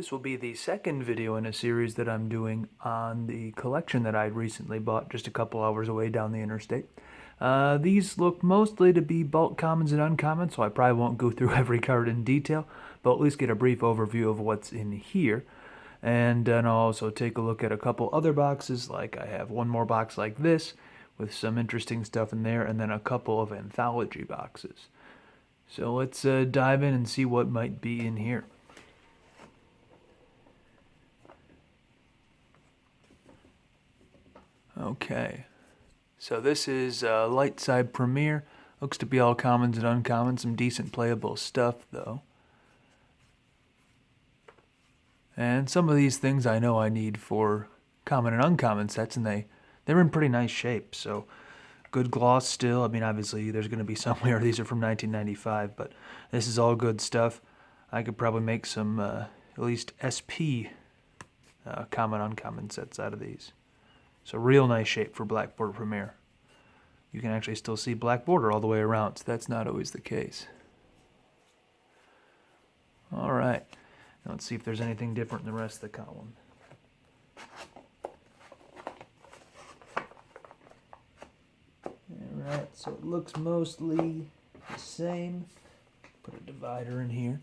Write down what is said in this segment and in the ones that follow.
This will be the second video in a series that I'm doing on the collection that I'd recently bought just a couple hours away down the interstate. These look mostly to be bulk commons and uncommons, so I probably won't go through every card in detail, but at least get a brief overview of what's in here. And then I'll also take a look at a couple other boxes, like I have one more box like this with some interesting stuff in there, and then a couple of anthology boxes. So let's dive in and see what might be in here. Okay, so this is Light Side Premier. Looks to be all commons and uncommons, some decent playable stuff though. And some of these things I know I need for common and uncommon sets, and they're in pretty nice shape, so good gloss still. I mean, obviously there's going to be some where these are from 1995, but this is all good stuff. I could probably make some at least SP common uncommon sets out of these. So real nice shape for Black Border Premier. You can actually still see black border all the way around, so that's not always the case. Alright, now let's see if there's anything different in the rest of the column. Alright, so it looks mostly the same. Put a divider in here.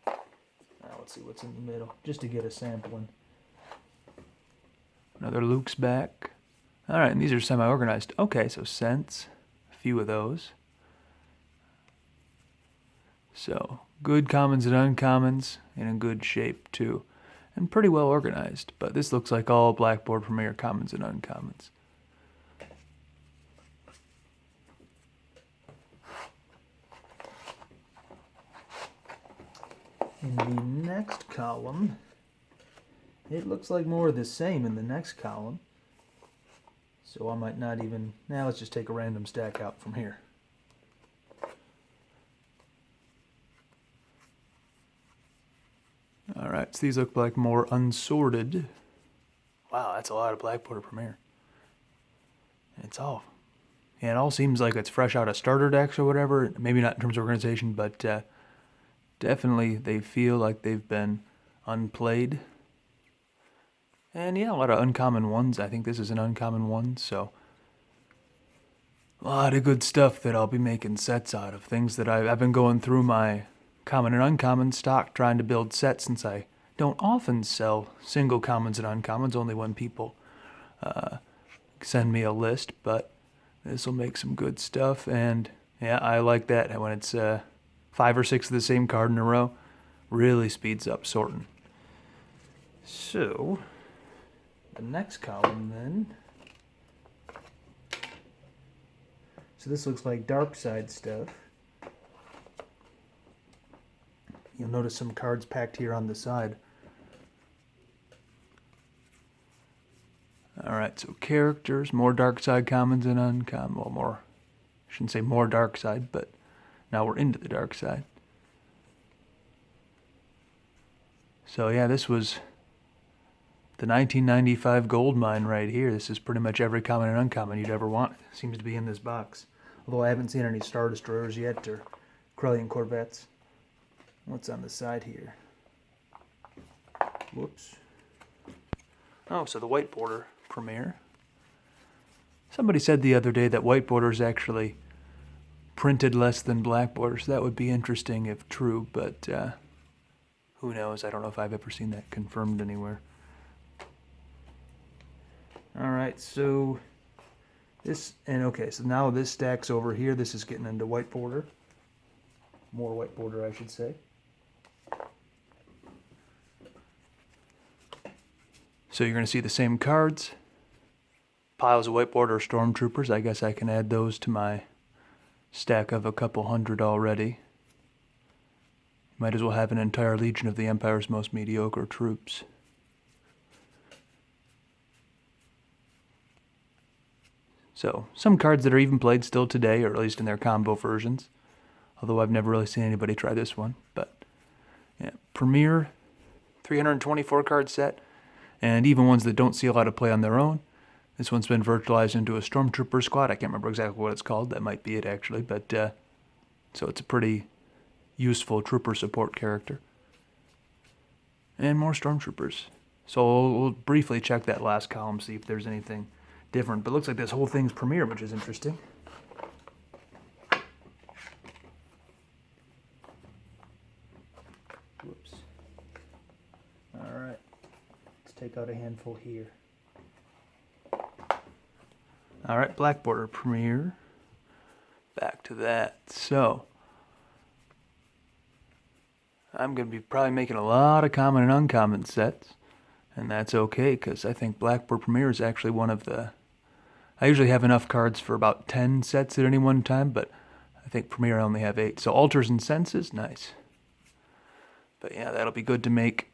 Now let's see what's in the middle, just to get a sampling. Another Luke's back. Alright, and these are semi-organized. Okay, so cents. A few of those. So, good commons and uncommons, and in good shape too. And pretty well organized. But this looks like all Black Border Premier commons and uncommons. In the next column, it looks like more of the same in the next column. So I might not even... Now let's just take a random stack out from here. Alright, so these look like more unsorted. Wow, that's a lot of Black Border Premier. It's all... Yeah, it all seems like it's fresh out of starter decks or whatever. Maybe not in terms of organization, but definitely they feel like they've been unplayed. And yeah, a lot of uncommon ones. I think this is an uncommon one, so a lot of good stuff that I'll be making sets out of. Things that I've been going through my common and uncommon stock trying to build sets, since I don't often sell single commons and uncommons, only when people send me a list, but this will make some good stuff. And yeah, I like that when it's 5 or 6 of the same card in a row. Really speeds up sorting. So the next column then. So this looks like dark side stuff. You'll notice some cards packed here on the side. Alright, so characters, more dark side commons and uncommon. Well, more, I shouldn't say more dark side, but now we're into the dark side. So yeah, this was the 1995 gold mine right here. This is pretty much every common and uncommon you'd ever want. Seems to be in this box. Although I haven't seen any Star Destroyers yet, or Corellian Corvettes. What's on the side here? Whoops. Oh, so the White Border Premier. Somebody said the other day that White Border is actually printed less than Black Border, so that would be interesting if true, but who knows? I don't know if I've ever seen that confirmed anywhere. Alright, so this, and okay, so now this stacks over here. This is getting into White Border. More White Border, I should say. So you're going to see the same cards. Piles of White Border Stormtroopers. I guess I can add those to my stack of a couple hundred already. Might as well have an entire legion of the Empire's most mediocre troops. So, some cards that are even played still today, or at least in their combo versions. Although I've never really seen anybody try this one. But, yeah, Premier, 324 card set. And even ones that don't see a lot of play on their own. This one's been virtualized into a Stormtrooper squad. I can't remember exactly what it's called. That might be it, actually. But, so it's a pretty useful trooper support character. And more Stormtroopers. So we'll briefly check that last column, see if there's anything different. But it looks like this whole thing's Premier, which is interesting. Whoops. Alright. Let's take out a handful here. Alright, Black Border Premier. Back to that. So, I'm going to be probably making a lot of common and uncommon sets. And that's okay, because I think Black Border Premier is actually one of the... I usually have enough cards for about 10 sets at any one time, but I think Premier I only have 8. So Altars and Senses, nice. But yeah, that'll be good to make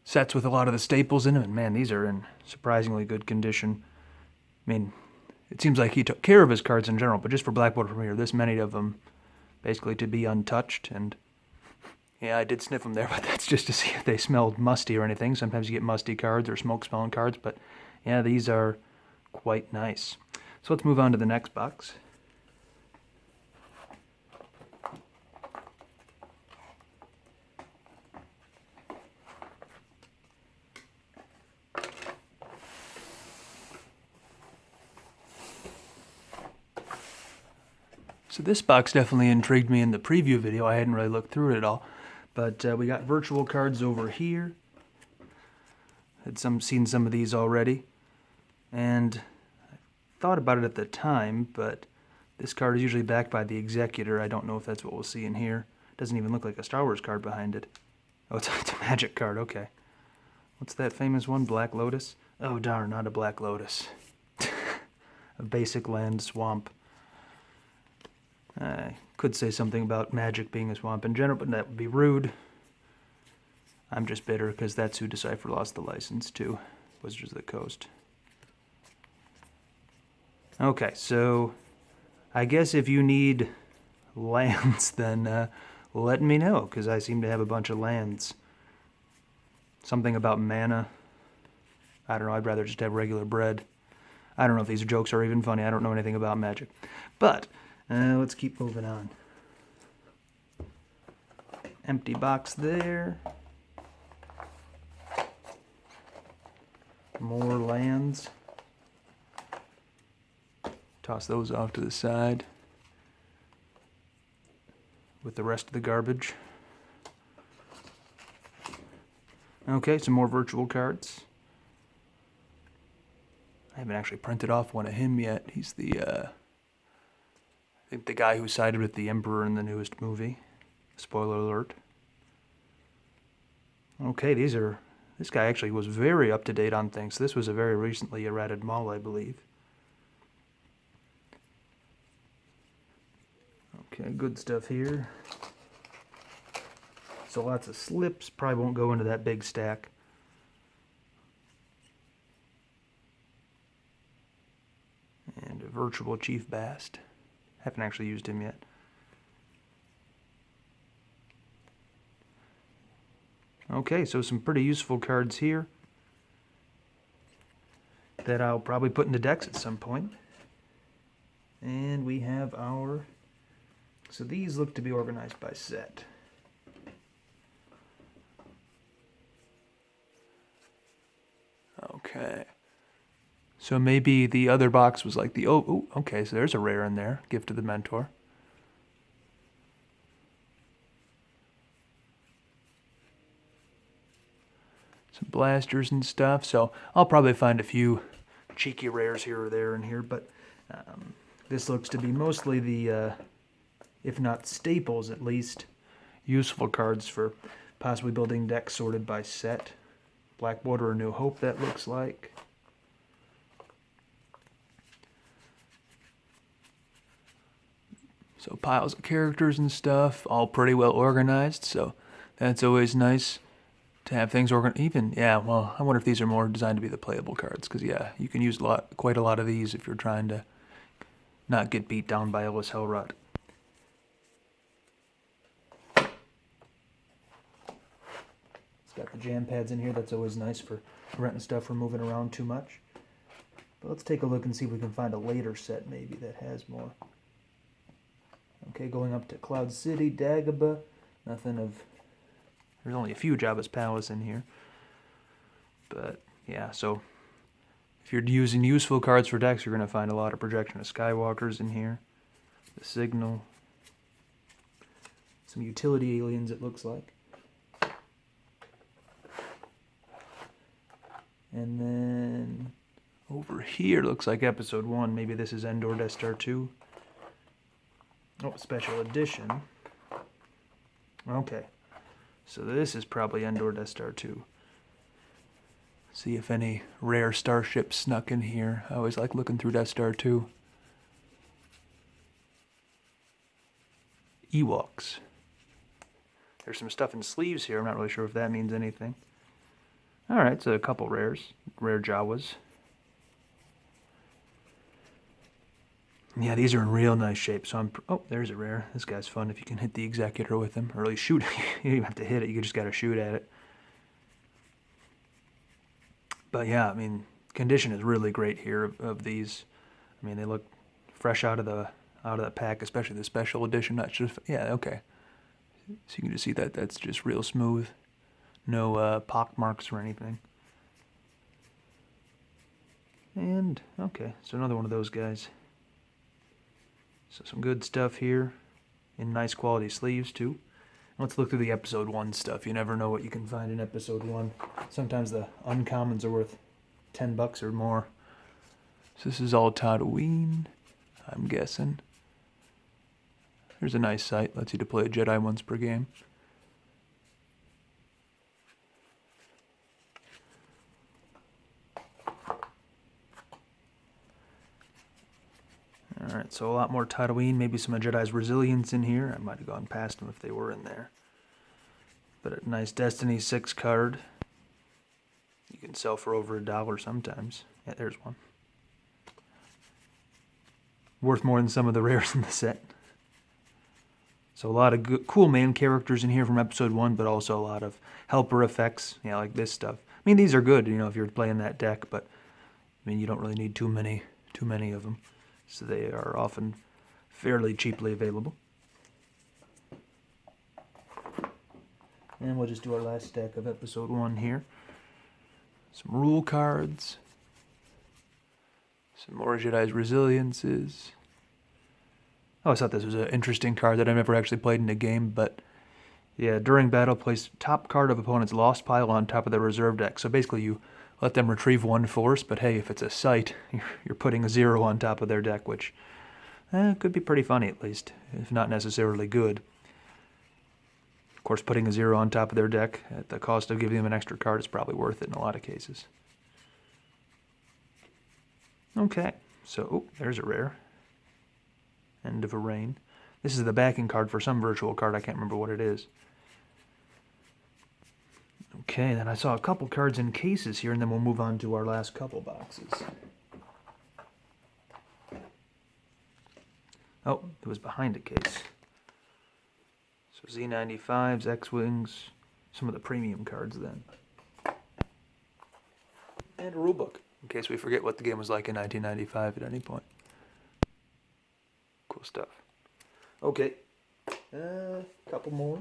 sets with a lot of the staples in them. And man, these are in surprisingly good condition. I mean, it seems like he took care of his cards in general, but just for Black Border Premier, this many of them basically to be untouched. And yeah, I did sniff them there, but that's just to see if they smelled musty or anything. Sometimes you get musty cards or smoke-smelling cards, but yeah, these are quite nice. So let's move on to the next box. So this box definitely intrigued me in the preview video. I hadn't really looked through it at all. But we got virtual cards over here. Had seen some of these already. And I thought about it at the time, but this card is usually backed by the Executor. I don't know if that's what we'll see in here. It doesn't even look like a Star Wars card behind it. Oh, it's a Magic card, okay. What's that famous one? Black Lotus? Oh darn, not a Black Lotus. A basic land swamp. I could say something about Magic being a swamp in general, but that would be rude. I'm just bitter because that's who Decipher lost the license to, Wizards of the Coast. Okay, so I guess if you need lands, then let me know, because I seem to have a bunch of lands. Something about mana. I don't know, I'd rather just have regular bread. I don't know if these jokes are even funny. I don't know anything about Magic. But let's keep moving on. Empty box there. More lands. Toss those off to the side with the rest of the garbage. Okay, some more virtual cards. I haven't actually printed off one of him yet. He's the, I think the guy who sided with the Emperor in the newest movie. Spoiler alert. Okay, this guy actually was very up to date on things. This was a very recently errated Maul, I believe. Okay, good stuff here. So lots of slips. Probably won't go into that big stack. And a virtual Chief Bast. Haven't actually used him yet. Okay, so some pretty useful cards here that I'll probably put into decks at some point. And we have our... So these look to be organized by set. Okay. So maybe the other box was like the... Oh, okay, so there's a rare in there. Gift of the Mentor. Some blasters and stuff. So I'll probably find a few cheeky rares here or there in here. But this looks to be mostly the... if not staples at least, useful cards for possibly building decks sorted by set. Black Border or New Hope, that looks like. So piles of characters and stuff, all pretty well organized, so that's always nice to have things organized. Even, yeah, well, I wonder if these are more designed to be the playable cards, because yeah, you can use quite a lot of these if you're trying to not get beat down by Ellis Hellrot. Got the jam pads in here. That's always nice for renting stuff for moving around too much. But let's take a look and see if we can find a later set maybe that has more. Okay, going up to Cloud City, Dagobah. Nothing of There's only a few Jabba's Palace in here. But, yeah, so if you're using useful cards for decks, you're going to find a lot of Projection of Skywalkers in here. The Signal. Some utility aliens, it looks like. And then over here looks like Episode 1. Maybe this is Endor Death Star 2. Oh, Special Edition. Okay. So this is probably Endor Death Star 2. See if any rare starships snuck in here. I always like looking through Death Star 2. Ewoks. There's some stuff in sleeves here. I'm not really sure if that means anything. Alright, so a couple rares. Rare Jawas. Yeah, these are in real nice shape. So oh, there's a rare. This guy's fun if you can hit the Executor with him. Or at least shoot. You don't even have to hit it. You just got to shoot at it. But yeah, I mean, condition is really great here of these. I mean, they look fresh out of the pack, especially the special edition. Not just, yeah, okay. So you can just see that that's just real smooth. No pock marks or anything. And, okay, so another one of those guys. So some good stuff here. In nice quality sleeves, too. Let's look through the Episode 1 stuff. You never know what you can find in Episode 1. Sometimes the uncommons are worth $10 or more. So this is all Tatooine, I'm guessing. There's a nice sight. Lets you deploy a Jedi once per game. Alright, so a lot more Tatooine. Maybe some of Jedi's Resilience in here. I might have gone past them if they were in there. But a nice Destiny 6 card. You can sell for over $1 sometimes. Yeah, there's one. Worth more than some of the rares in the set. So a lot of good, cool main characters in here from Episode 1, but also a lot of helper effects. Yeah, like this stuff. I mean, these are good, you know, if you're playing that deck, but I mean, you don't really need too many of them. So they are often fairly cheaply available. And we'll just do our last deck of Episode 1 here. Some rule cards. Some more Jedi's Resiliences. I always thought this was an interesting card that I've never actually played in a game, but yeah, during battle, place top card of opponent's lost pile on top of their reserve deck. So basically you let them retrieve one force, but hey, if it's a sight, you're putting a 0 on top of their deck, which could be pretty funny at least, if not necessarily good. Of course, putting a 0 on top of their deck at the cost of giving them an extra card is probably worth it in a lot of cases. Okay, so there's a rare. End of a Reign. This is the backing card for some virtual card. I can't remember what it is. Okay, then I saw a couple cards in cases here, and then we'll move on to our last couple boxes. Oh, it was behind a case. So Z95s, X-Wings, some of the premium cards then. And a rulebook, in case we forget what the game was like in 1995 at any point. Cool stuff. Okay, couple more.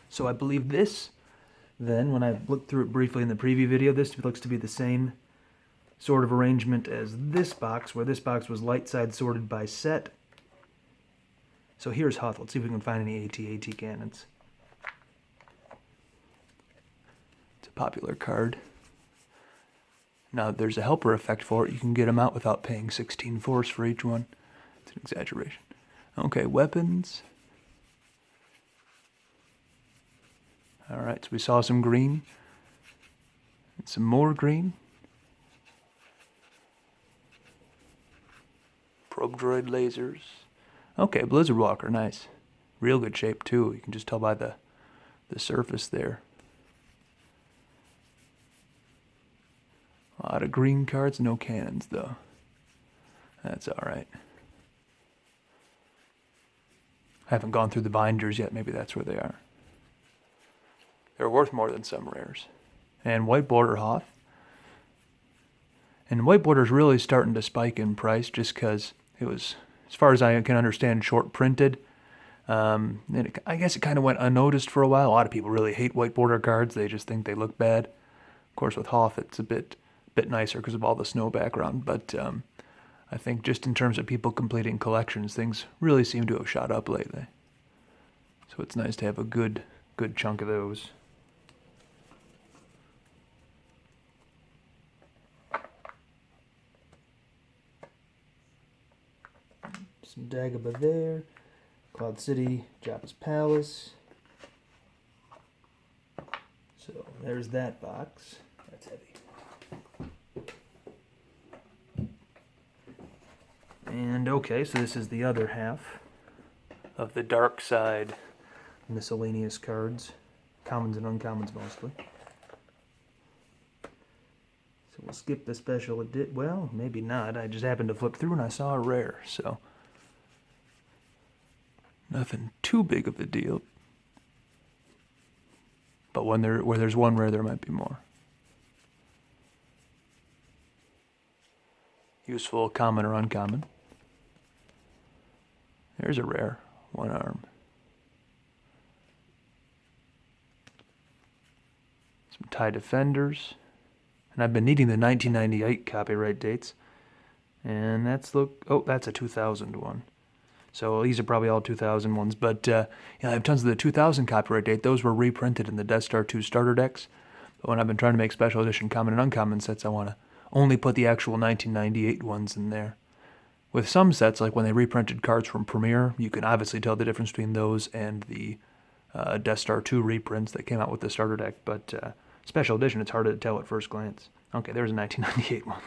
So I believe this, then, when I looked through it briefly in the preview video, this looks to be the same sort of arrangement as this box, where this box was light side sorted by set. So here's Huth. Let's see if we can find any AT-AT cannons. It's a popular card. Now, there's a helper effect for it. You can get them out without paying 16 force for each one. It's an exaggeration. Okay, weapons. Alright, so we saw some green. And some more green. Probe droid lasers. Okay, Blizzard Walker, nice. Real good shape, too. You can just tell by the surface there. A lot of green cards, no cannons, though. That's alright. I haven't gone through the binders yet. Maybe that's where they are. They're worth more than some rares. And White Border Hoth. And White Border's really starting to spike in price just because it was as far as I can understand, short printed. I guess it kind of went unnoticed for a while. A lot of people really hate white border cards. They just think they look bad. Of course, with Hoth, it's a bit nicer because of all the snow background. But I think just in terms of people completing collections, things really seem to have shot up lately. So it's nice to have a good chunk of those. Some Dagobah there. Cloud City, Jabba's Palace. So there's that box. That's heavy. And okay, so this is the other half of the dark side miscellaneous cards. Commons and uncommons mostly. So we'll skip the special edit. Well, maybe not. I just happened to flip through and I saw a rare, so nothing too big of a deal. But where there's one rare, there might be more. Useful, common, or uncommon. There's a rare. One arm. Some TIE Defenders. And I've been needing the 1998 copyright dates. And that's a 2000 one. So these are probably all 2000 ones, but I have tons of the 2000 copyright date. Those were reprinted in the Death Star 2 starter decks. But when I've been trying to make special edition common and uncommon sets, I want to only put the actual 1998 ones in there. With some sets, like when they reprinted cards from Premiere, you can obviously tell the difference between those and the Death Star 2 reprints that came out with the starter deck. But special edition, it's hard to tell at first glance. Okay, there's a 1998 one.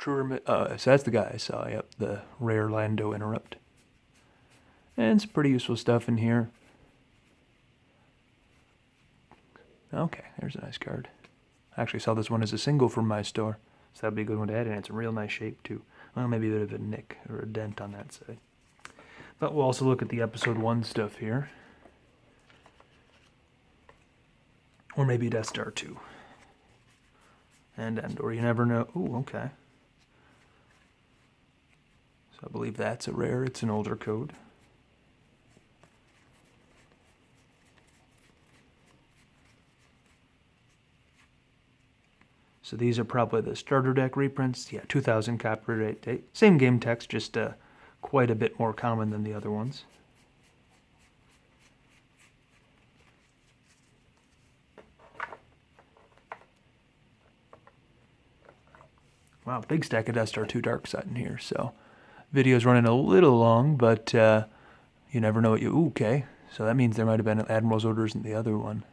So that's the guy I saw, yep, the rare Lando Interrupt. And some pretty useful stuff in here. Okay, there's a nice card. I actually saw this one as a single from my store, so that'd be a good one to add in. It's in real nice shape, too. Well, maybe a bit of a nick or a dent on that side. But we'll also look at the Episode 1 stuff here. Or maybe Death Star 2. And Endor, you never know. Ooh, okay. I believe that's a rare. It's an older code. So these are probably the starter deck reprints. Yeah, 2000 copyright date. Same game text, just quite a bit more common than the other ones. Wow, big stack of Death Star 2 Dark Side in here, so video's running a little long, but you never know what you... Ooh, okay, so that means there might have been Admiral's Orders in the other one.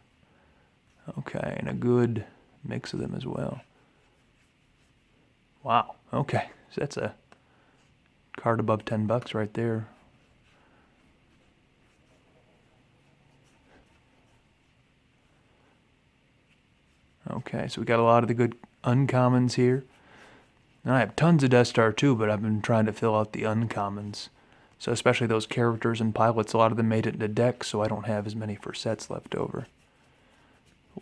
Okay, and a good mix of them as well. Wow, okay, so that's a card above $10 right there. Okay, so we got a lot of the good uncommons here. And I have tons of Death Star too, but I've been trying to fill out the uncommons. So especially those characters and pilots, a lot of them made it into decks, so I don't have as many for sets left over.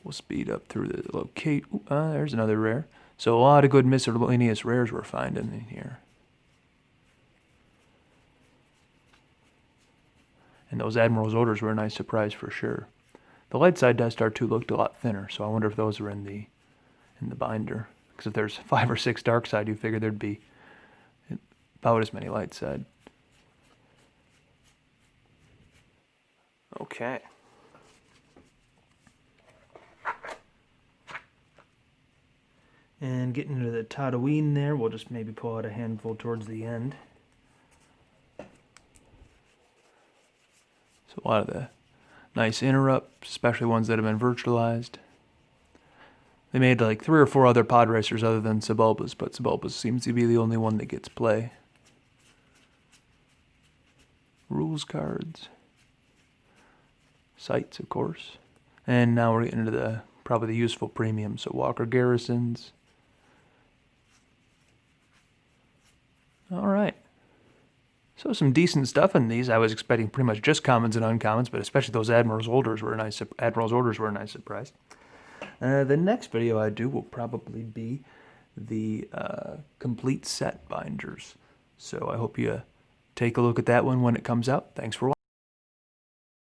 We'll speed up through the locate. Ooh, there's another rare. So a lot of good miscellaneous rares we're finding in here. And those Admiral's Orders were a nice surprise for sure. The light side Death Star 2 looked a lot thinner, so I wonder if those were in the binder. Because if there's 5 or 6 dark side, you figure there'd be about as many light side. Okay. And getting into the Tatooine there, we'll just maybe pull out a handful towards the end. So a lot of the nice interrupts, especially ones that have been virtualized. They made like 3 or 4 other pod racers other than Sebulba's, but Sebulba's seems to be the only one that gets play. Rules cards. Sights, of course. And now we're getting into probably the useful premium, so Walker Garrisons. Alright. So some decent stuff in these. I was expecting pretty much just commons and uncommons, but especially those Admiral's Orders were a nice surprise. The next video I do will probably be the complete set binders. So I hope you take a look at that one when it comes out. Thanks for watching.